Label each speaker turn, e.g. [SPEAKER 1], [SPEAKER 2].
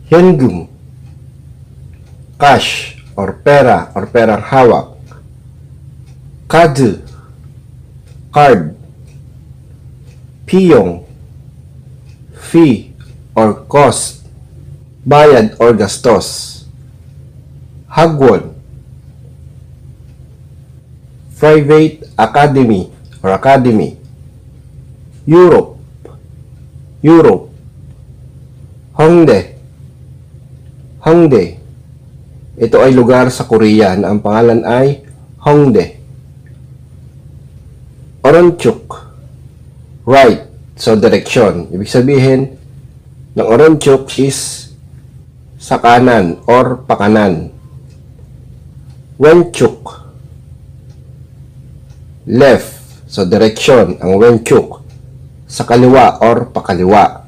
[SPEAKER 1] 현금, cash or pera or perang hawak. 카드, card. Piyong, fee or cost, bayad or gastos. Hagwon, private academy or academy. Europe, Europe. Hongdae, Hongdae. Ito ay lugar sa Korea na ang pangalan ay Hongdae. Oronchuk, right, so direksyon. Ibig sabihin ng Oronchuk is sa kanan or pakanan. Wenchuk, left, so direksyon. Ang Wenchuk sa kaliwa or pakaliwa.